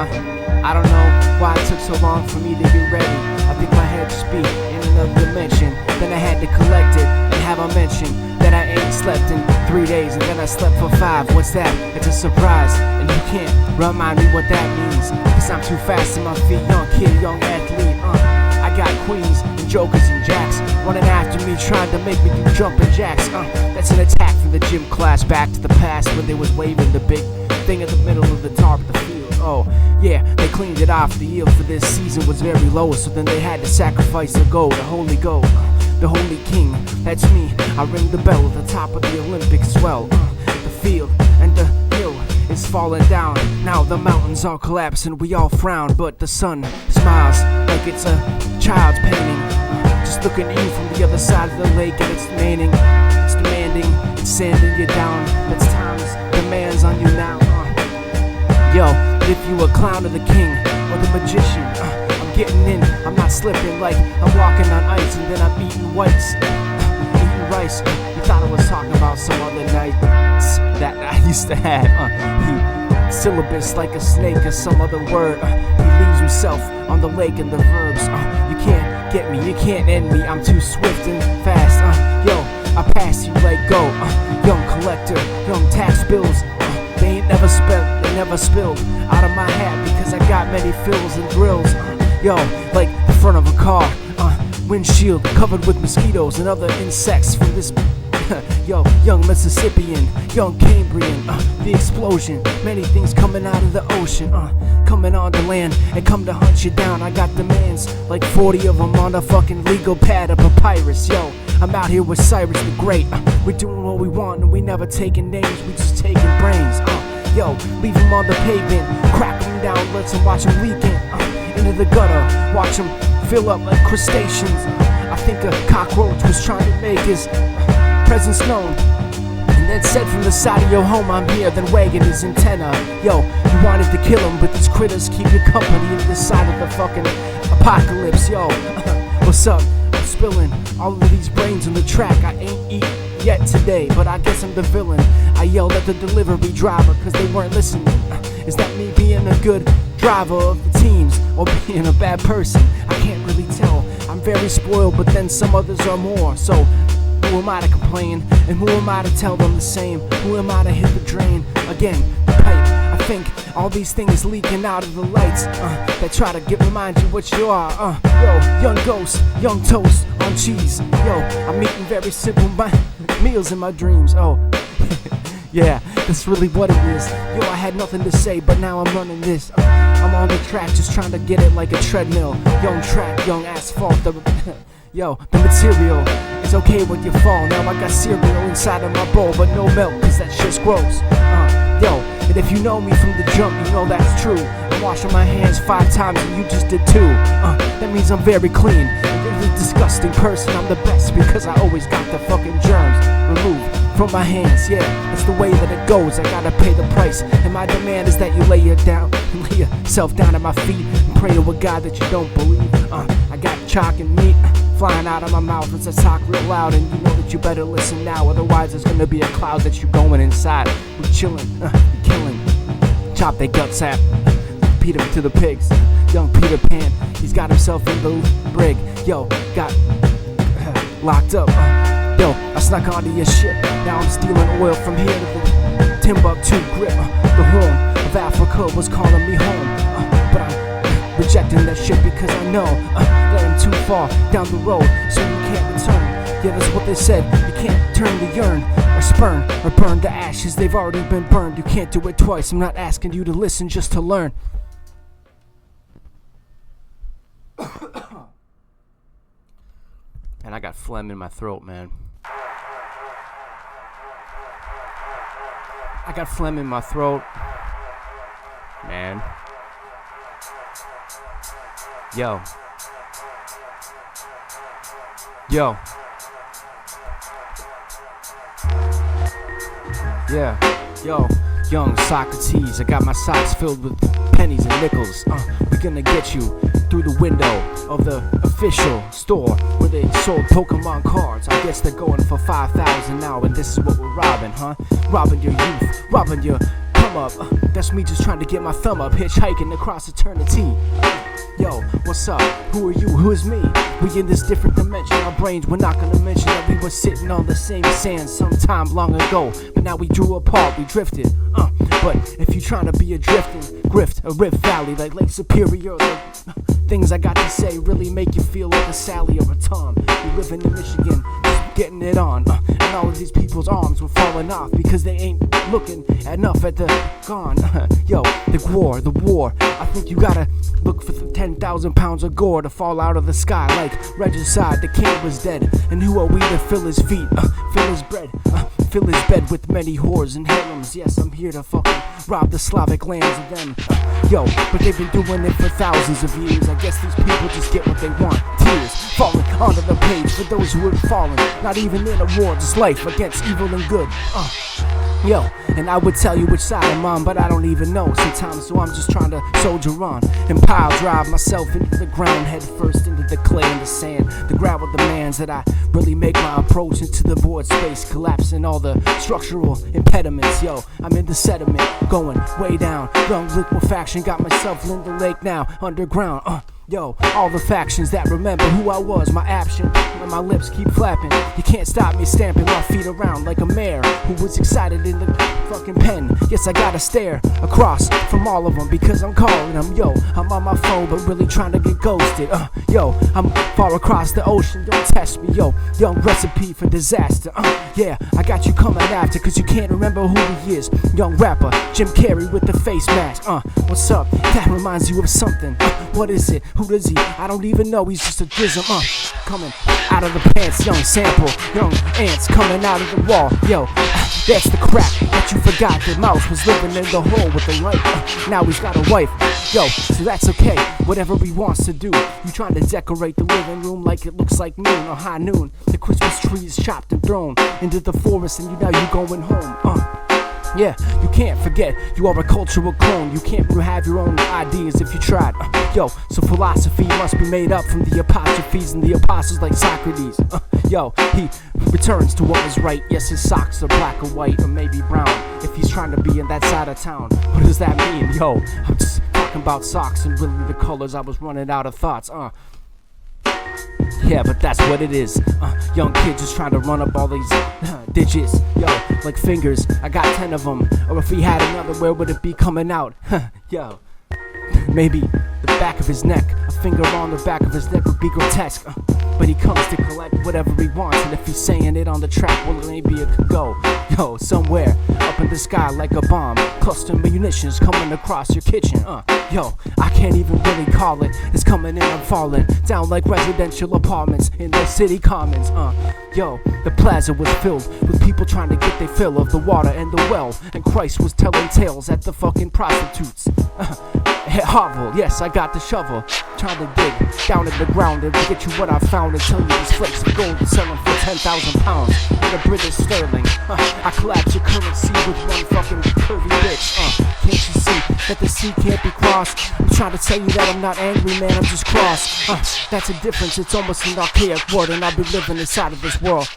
I don't know why it took so long for me to get ready. I think my head just beat in another dimension. Then I had to collect it and have a mention that I ain't slept in 3 days, and then I slept for 5. What's that? It's a surprise, and you can't remind me what that means, cause I'm too fast on my feet. Young kid, young athlete, I got queens and jokers and jacks running after me, trying to make me do jumping jacks. That's an attack from the gym class, back to the past when they was waving the big thing in the middle of the tarp of the field. Oh yeah, they cleaned it off. The yield for this season was very low, so then they had to sacrifice the gold, the holy gold, the holy king. That's me. I ring the bell at the top of the Olympic swell. The field and the hill is falling down. Now the mountains are collapsing. We all frown, but the sun smiles like it's a child's painting. Just looking at you from the other side of the lake, and it's demanding, it's sanding you down. It's time's demands on you now. Yo, if you a clown or the king or the magician, I'm getting in, I'm not slipping like I'm walking on ice, and then I'm eating whites, eating rice. You thought I was talking about some other night that I used to have. He syllabus like a snake or some other word. He leaves himself on the lake in the verbs. You can't get me, you can't end me. I'm too swift and fast. Yo, I pass you like go. Young collector, young tax bills. They ain't never spilled out of my hat because I got many fills and drills. Yo, like the front of a car, windshield covered with mosquitoes and other insects from this. Yo, young Mississippian, young Cambrian, the explosion, many things coming out of the ocean, coming on the land and come to hunt you down. I got demands, like 40 of them on a fucking legal pad of papyrus. Yo, I'm out here with Cyrus the Great. We're doing what we want and we never taking names, we just taking brains. Yo, leave them on the pavement, crack them down, let's watch them leaking into the gutter, watch them fill up like crustaceans. I think a cockroach was trying to make his presence known, and then said from the side of your home, I'm here, then wagging his antenna. Yo, you wanted to kill him, but these critters keep you company in this side of the fucking apocalypse. Yo, what's up? I'm spilling all of these brains on the track. I ain't eaten yet today, but I guess I'm the villain. I yelled at the delivery driver cause they weren't listening. Is that me being a good driver of the teams or being a bad person? I can't really tell. I'm very spoiled, but then some others are more. So who am I to complain? And who am I to tell them the same? Who am I to hit the drain? Again, the pipe. I think all these things leaking out of the lights that try to remind you what you are. Yo, young ghost, young toast on cheese. Yo, I'm eating very simple meals in my dreams. Oh, yeah, that's really what it is. Yo, I had nothing to say, but now I'm running this. I'm on the track, just trying to get it like a treadmill. Young track, young asphalt. Yo, the material, it's okay when you fall. Now I got cereal inside of my bowl, but no milk, cause that shit's gross. Yo, and if you know me from the jump, you know that's true. I'm washing my hands 5 times and you just did 2. That means I'm very clean. And you're the disgusting person, I'm the best because I always got the fucking germs removed from my hands. Yeah, that's the way that it goes. I gotta pay the price, and my demand is that you lay yourself down at my feet and pray to a God that you don't believe. I got chalk and meat flying out of my mouth as I talk real loud, and you know that you better listen now, otherwise there's gonna be a cloud that you're going inside. We chillin', we killing, chop their guts out, feed them to the pigs. Young Peter Pan, he's got himself in the brig. Yo, got locked up. Yo, I snuck onto your ship. Now I'm stealing oil from here to the Timbuktu grip. The Horn of Africa was calling me home, but I'm rejecting that shit because I know that I'm too far down the road, so you can't return. Yeah, that's what they said. You can't turn the urn or spurn or burn to ashes. They've already been burned. You can't do it twice. I'm not asking you to listen, just to learn. And I got phlegm in my throat, man. I got phlegm in my throat, man. Yo. Yeah. Yo. Young Socrates, I got my socks filled with pennies and nickels. We're gonna get you through the window of the official store where they sold Pokemon cards. I guess they're going for 5,000 now, and this is what we're robbing, huh? Robbing your youth, robbing your come up. That's me just trying to get my thumb up, hitchhiking across eternity. Yo, what's up? Who are you? Who is me? We in this different dimension. Our brains, we're not gonna mention that we were sitting on the same sand sometime long ago. But now we drew apart, we drifted. But if you trying to be a drifting grift, a rift valley like Lake Superior, like, things I got to say really make you feel like a Sally or a Tom. We living in Michigan, just getting it on. And all of these people's arms were falling off because they ain't looking enough at the gone. Yo, the war. I think you gotta look for the 10,000 pounds of gore to fall out of the sky like regicide. The king was dead, and who are we to fill his feet, fill his bread, fill his bed with many whores and harems? Yes, I'm here to fucking rob the Slavic lands of them. Yo, but they've been doing it for thousands of years. I guess these people just get what they want. Tears falling onto the page for those who have fallen. Not even in a war, just life against evil and good. Yo, and I would tell you which side I'm on, but I don't even know sometimes, so I'm just trying to soldier on and pile drive myself into the ground, head first into the clay and the sand, the gravel demands that I really make my approach into the void space, collapsing all the structural impediments. Yo, I'm in the sediment, going way down, young liquefaction, got myself in the lake now, underground. Yo, all the factions that remember who I was, my action, when my lips keep flapping. You can't stop me stamping my feet around like a mare who was excited in the fucking pen. Yes, I gotta stare across from all of them because I'm calling them. Yo, I'm on my phone but really trying to get ghosted. Yo, I'm far across the ocean, don't test me. Yo, young recipe for disaster. Yeah, I got you coming after cause you can't remember who he is. Young rapper, Jim Carrey with the face mask. What's up? That reminds you of something. What is it? Who does he? I don't even know, he's just a drizzle, coming out of the pants, young sample, young ants coming out of the wall, yo, that's the crap that you forgot, that Mouse was living in the hole with the light, now he's got a wife, yo, so that's okay, whatever he wants to do, you trying to decorate the living room like it looks like noon or high noon, the Christmas tree is chopped and thrown into the forest and you going home, yeah, you can't forget, you are a cultural clone. You can't have your own ideas if you tried. Yo, so philosophy must be made up from the apostrophes and the apostles like Socrates. Yo, he returns to what was right. Yes, his socks are black or white or maybe brown if he's trying to be in that side of town. What does that mean? Yo, I'm just talking about socks and really the colors. I was running out of thoughts. Yeah, but that's what it is. Young kid just trying to run up all these digits. Yo, like fingers, I got 10 of them. Or if he had another, where would it be coming out? Yo, maybe the back of his neck. A finger on the back of his neck would be grotesque. But he comes to collect whatever he wants. And if he's saying it on the track, well, maybe it could go. Yo, somewhere up in the sky like a bomb. Cluster munitions coming across your kitchen. Yo, I can't even really call it. It's coming in and falling down like residential apartments in the city commons. Yo, the plaza was filled with people trying to get their fill of the water and the well. And Christ was telling tales at the fucking prostitutes. Hovel, yes, I got the shovel. Trying to dig down in the ground and get you what I found and tell you these flakes of gold selling for 10,000 pounds in a British sterling. I collapse your currency with one fucking curvy bitch. Can't you see that the sea can't be crossed? I'm trying to tell you that I'm not angry, man, I'm just cross. That's a difference, it's almost an archaic word, and I'll be living inside of this world.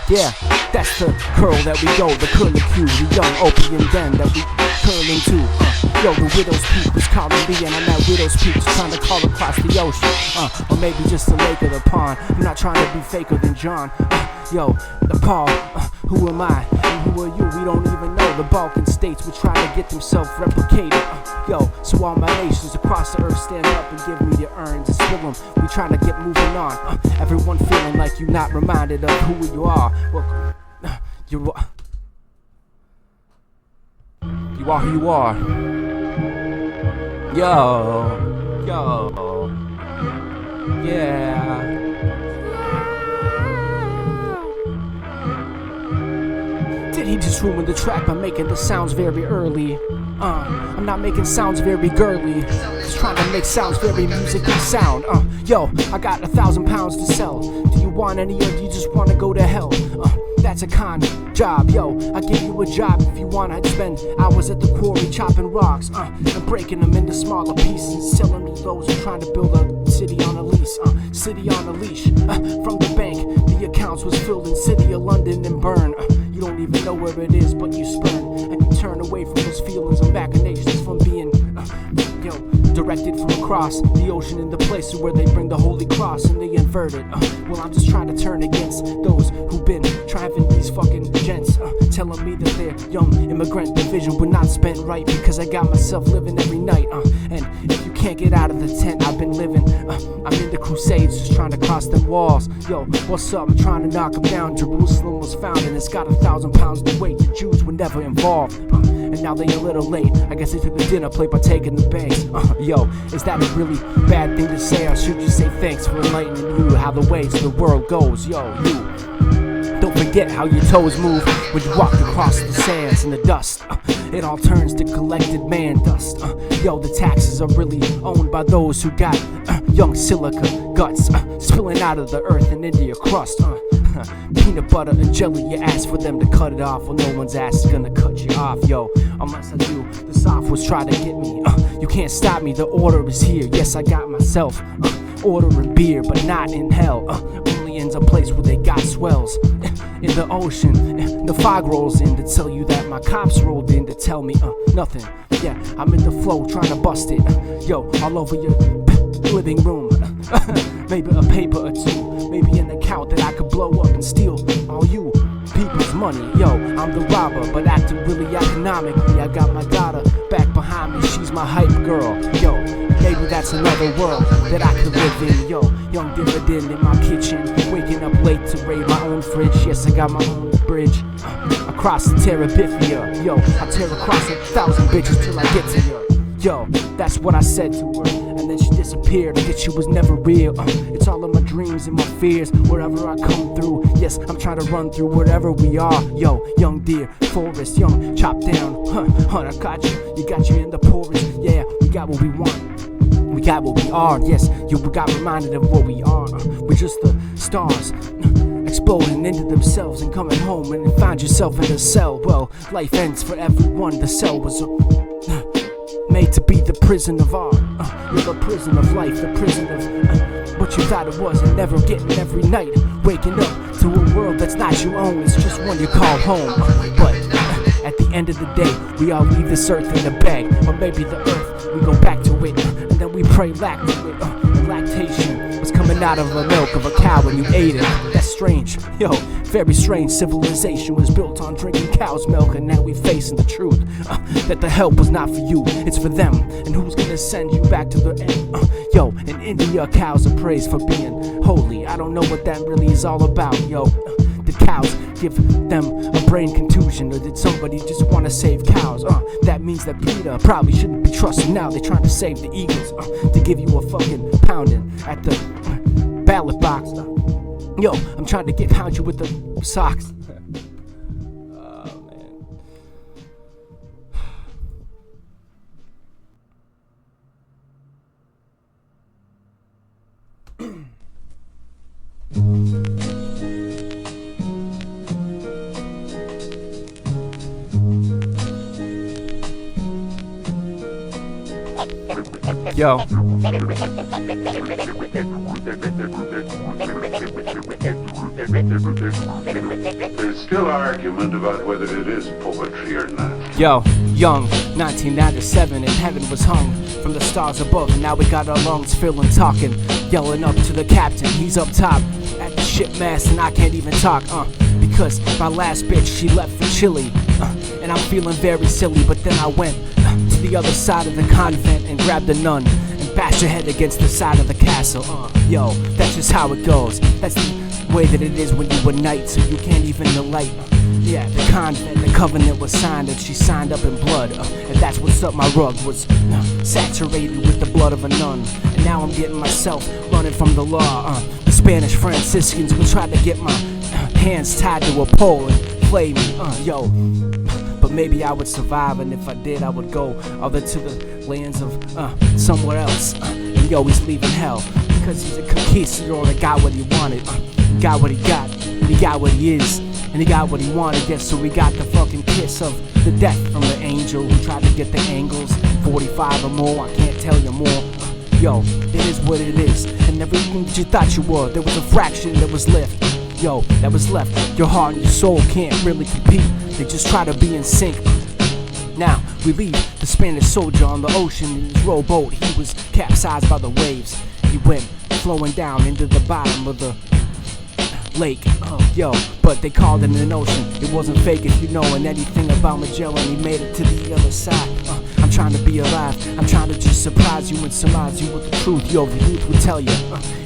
Yeah, that's the curl that we go, the curlicue, the young opium den that we curling to. Yo, the widow's peak was calling me, and I'm at widow's peak just trying to call across the ocean. Or maybe just the lake or the pond. I'm not trying to be faker than John. Yo, the Paul, who am I and who are you? We don't even know. The Balkan states were trying to get themselves replicated. Yo, so all my nations across the earth stand up and give me the urns and spill them. We trying to get moving on. Everyone feeling like you're not reminded of who you are. Well, you are who you are. Yo, yeah. Did he just ruin the track by making the sounds very early? I'm not making sounds very girly, just trying to make sounds very musically sound. Yo, I got 1,000 pounds to sell. Do you want any or do you just wanna go to hell? That's a con job, yo. I give you a job if you want. I'd spend hours at the quarry chopping rocks, and breaking them into smaller pieces and selling to those who trying to build a city on a lease. City on a leash, from the bank. The accounts was filled in city of London and burn. You don't even know where it is, but you spurn. And you turn away from those feelings and machinations from being, directed from across the ocean in the places where they bring the holy cross and they invert it. Well, I'm just trying to turn against those who've been driving these fucking gents, telling me that their young immigrant division would not spend right because I got myself living every night. And if you can't get out of the tent I've been living, I'm in the crusades just trying to cross them walls. Yo, what's up? I'm trying to knock them down. Jerusalem was found and it's got 1,000 pounds to weight. The Jews were never involved. And now they a little late. I guess they took the dinner plate by taking the banks. Yo, is that a really bad thing to say? Or should you say thanks for enlightening you how the ways of the world goes? Yo, you don't forget how your toes move when you walk across the sands and the dust. It all turns to collected man dust. Yo, the taxes are really owned by those who got young silica guts spilling out of the earth and into your crust. Peanut butter and jelly, you ask for them to cut it off. Well, no one's ass is gonna cut you off, yo. Unless I do, the software's try to get me. You can't stop me, the order is here. Yes, I got myself ordering beer, but not in hell. Only in a place where they got swells. In the ocean, the fog rolls in to tell you that my cops rolled in to tell me nothing. Yeah, I'm in the flow trying to bust it. Yo, all over your living room. Maybe a paper or two, maybe an account that I could blow up and steal all you people's money. Yo, I'm the robber, but acting really economically. I got my daughter back behind me, she's my hype girl. Yo, maybe that's another world that I could live in. Yo, young dividend in my kitchen, waking up late to raid my own fridge. Yes, I got my own bridge across the Terabithia. Yo, I tear across 1,000 bitches till I get to you. Yo, that's what I said to her, and then she disappeared. I guess she was never real. It's all of my dreams and my fears, wherever I come through. Yes, I'm trying to run through wherever we are. Yo, young deer, forest, young, chop down. I got you in the porridge. Yeah, we got what we want. We got what we are. Yes, we got reminded of what we are. We're just the stars exploding into themselves and coming home, and then find yourself in a cell. Well, life ends for everyone. The cell was made to be the prison of art. You're the prison of life, the prison of what you thought it was, and never getting every night. Waking up to a world that's not your own, it's just one you call home. But at the end of the day, we all leave this earth in a bag, or maybe the earth, we go back to it, and then we pray lack to it. Lactation was coming out of the milk of a cow when you ate it. That's strange, yo, very strange. Civilization was built on drinking cow's milk, and now we facing the truth that the help was not for you, it's for them. And who's gonna send you back to the end? Yo, in India, cows are praised for being holy. I don't know what that really is all about, yo. Did cows give them a brain contusion, or did somebody just want to save cows? That means that PETA probably shouldn't be trusted now. They're trying to save the eagles to give you a fucking pounding at the ballot box. Yo, I'm trying to pound you with the socks. Yo. There's still argument about whether it is poetry or not. Yo, young, 1997, and heaven was hung from the stars above, and now we got our lungs filling, talking, yelling up to the captain. He's up top at the shipmast, and I can't even talk, because my last bitch, she left for Chile, and I'm feeling very silly. But then I went to the other side of the convent and grabbed a nun and bashed her head against the side of the castle. Yo, that's just how it goes. That's the way that it is when you were knight, so you can't even delight. Yeah, the convent, the covenant was signed, and she signed up in blood, and that's what's up. My rug was saturated with the blood of a nun, and now I'm getting myself running from the law. The Spanish Franciscans will try to get my hands tied to a pole and flay me. Yo, but maybe I would survive, and if I did, I would go other to the lands of somewhere else. And yo, he's leaving hell because he's a conquistador that got what he wanted, got what he got, and he got what he is. And he got what he wanted, yes, so we got the fucking kiss of the death from the angel who tried to get the angles. 45 or more, I can't tell you more. Yo, it is what it is, and everything that you thought you were, there was a fraction that was left. yo, that was left. Your heart and your soul can't really compete. They just try to be in sync. Now we leave the Spanish soldier on the ocean in his rowboat. He was capsized by the waves. He went flowing down into the bottom of the lake. Yo, but they called it an ocean. It wasn't fake if you knowin' anything about Magellan. He made it to the other side. I'm trying to be alive. I'm trying to just surprise you and surmise you with the truth. Yo, the youth would tell you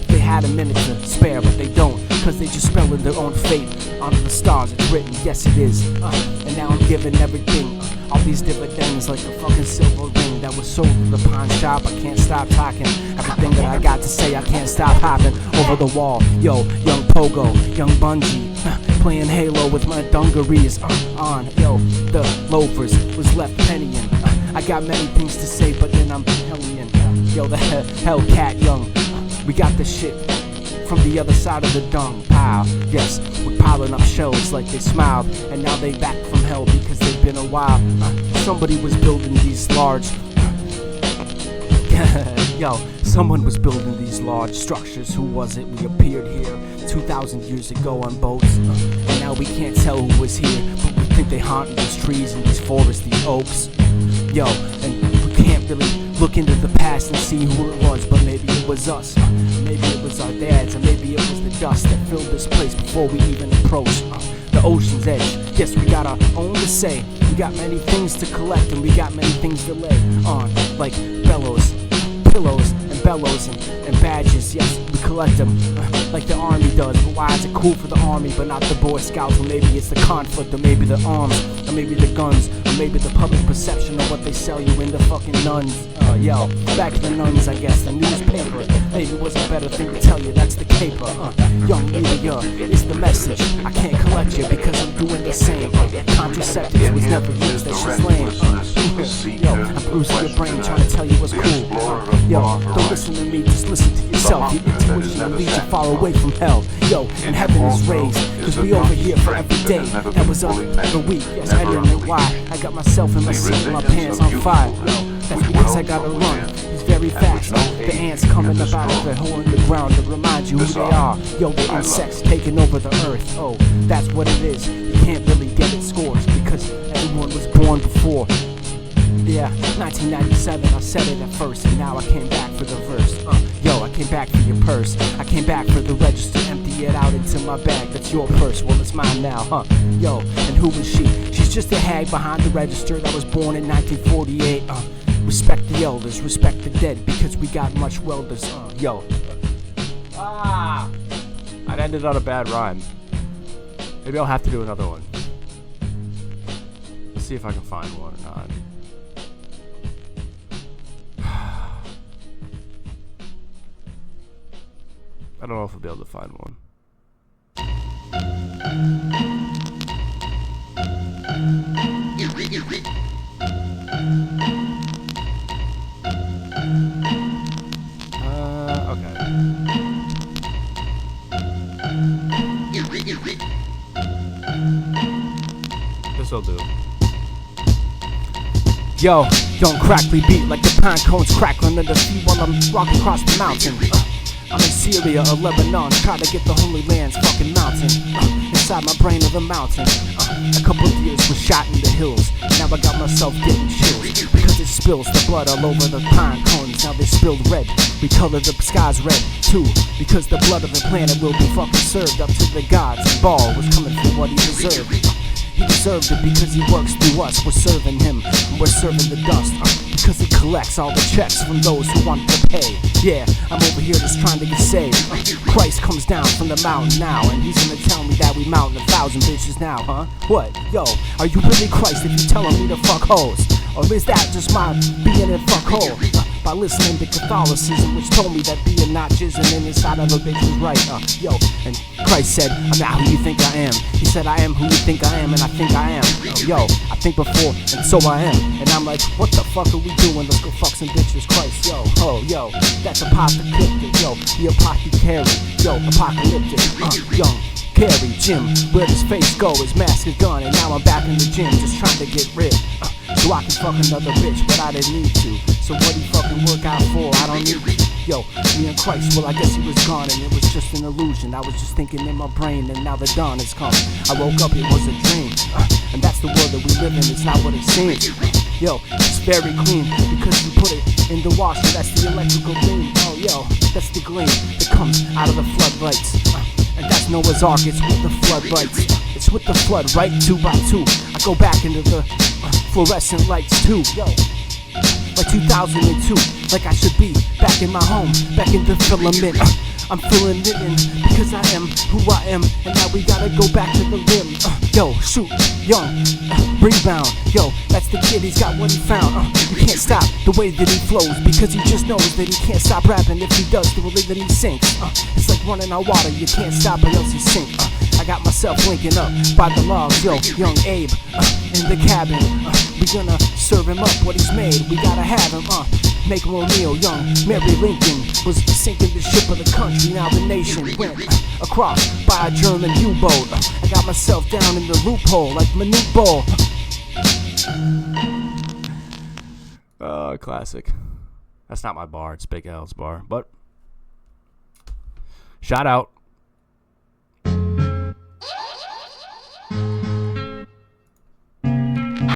they had a minute to spare, but they don't, cause they just spelling their own fate onto the stars. It's written, yes it is. And now I'm giving everything, all these dividends, like a fucking silver ring that was sold in the pawn shop. I can't stop talking. Everything that I got to say, I can't stop hopping over the wall. Yo, young Pogo, young Bungie, playing Halo with my dungarees on. Yo, the loafers was left pennying. I got many things to say, but then I'm hellion. Yo, the Hellcat young. We got the shit from the other side of the dung pile. Yes, we're piling up shells like they smiled, and now they back from hell because they've been a while. Somebody was building these large yo, someone was building these large structures. Who was it? We appeared here 2,000 years ago on boats, and now we can't tell who was here, but we think they haunt these trees and these forests, these oaks. Yo, and we can't really look into the past and see who it was, but maybe it was us, maybe it was our dads, or maybe it was the dust that filled this place before we even approached the ocean's edge. Yes, we got our own to say. We got many things to collect, and we got many things to lay on, like bellows, pillows, and bellows, and badges. Yes, we collect them like the army does. But why is it cool for the army but not the Boy Scouts? Or maybe it's the conflict, or maybe the arms, or maybe the guns, or maybe the public perception of what they sell you in the fucking nuns. Yo, back to the nuns, I guess. The newspaper maybe was a better thing to tell you. That's the caper. Young media is the message. I can't collect you because I'm doing the same. Contraceptives was never used. That's just lame. Yo, I'm bruising your brain trying to tell you what's cool. Yo, don't listen to me, just listen to yourself. Your intuition will lead you far away from hell. Yo, and heaven is raised, cause we over here for every day. That was up the week. Yes, I didn't know why. I got myself in my seat and my pants on fire. That's because I gotta run. It's very fast. The ants coming up out of the hole in the ground to remind you who they are. Yo, the insects taking over the earth. Oh, that's what it is. You can't really get it scorched because everyone was born before. Yeah, 1997, I said it at first, and now I came back for the verse. Yo, I came back for your purse. I came back for the register, empty it out into my bag. That's your purse, well it's mine now, huh? Yo, and who was she? She's just a hag behind the register that was born in 1948. Respect the elders, respect the dead, because we got much welders. Yo. I'd ended on a bad rhyme. Maybe I'll have to do another one. Let's see if I can find one or not. I don't know if I'll be able to find one. Okay. This'll do. Yo, young crackly beat like the pine cones crackling under the feet while I'm walking across the mountain. I'm in Syria or Lebanon, trying to get the Holy Land's fucking mountain. Inside my brain of the mountain. A couple of years was shot in the hills. Now I got myself getting chills because it spills the blood all over the pine cones. Now they spilled red. We color the skies red too because the blood of the planet will be fucking served up to the gods. Ball was coming for what he deserved. He deserved it because he works through us. We're serving him, and we're serving the dust because he collects all the checks from those who want to pay. Yeah, I'm over here just trying to get saved. Christ comes down from the mountain now, and he's gonna tell me that we mounting 1,000 bitches now, huh? What? Yo, are you really Christ if you telling me to fuck hoes? Or is that just my being a fuck hole? By listening to Catholicism, which told me that being not jizzing in inside of a bitch was right. Yo, and Christ said, I'm not who you think I am. He said, I am who you think I am, and I think I am. Yo, I think before, and so I am. And I'm like, what the fuck are we doing? Let's go fuck some bitches, Christ. Yo, yo, that's apocalyptic. Yo, the apothecary. Yo, apocalyptic. Young Carry Jim, where his face go, his mask is gone, and now I'm back in the gym, just trying to get rid. So I can fuck another bitch, but I didn't need to. So what he fucking work out for? I don't need Yo, me and Christ, well I guess he was gone and it was just an illusion. I was just thinking in my brain and now the dawn has come. I woke up, it was a dream, and that's the world that we live in, it's not what it seems. Yo, it's very clean because you put it in the washer, that's the electrical gleam. Oh yo, that's the gleam that comes out of the floodlights, and that's Noah's Ark, it's with the floodlights. It's with the flood, right, 2 by 2. I go back into the fluorescent lights too, yo. Like 2002, like I should be back in my home, back in the filament. I'm filling it in because I am who I am, and now we gotta go back to the rim. Yo, shoot, young, rebound. Yo, that's the kid, he's got what he found. You can't stop the way that he flows because he just knows that he can't stop rapping. If he does, then we'll leave, then he sinks. It's like running on water, you can't stop or else you sink. I got myself linking up by the logs, yo, young Abe, in the cabin. We gonna serve him up what he's made, we gotta have him, make him a meal. Young Mary Lincoln was sinking the ship of the country, now the nation went across by a German U-boat. I got myself down in the loophole like Manute Bol. Classic. That's not my bar, it's Big L's bar, but shout out.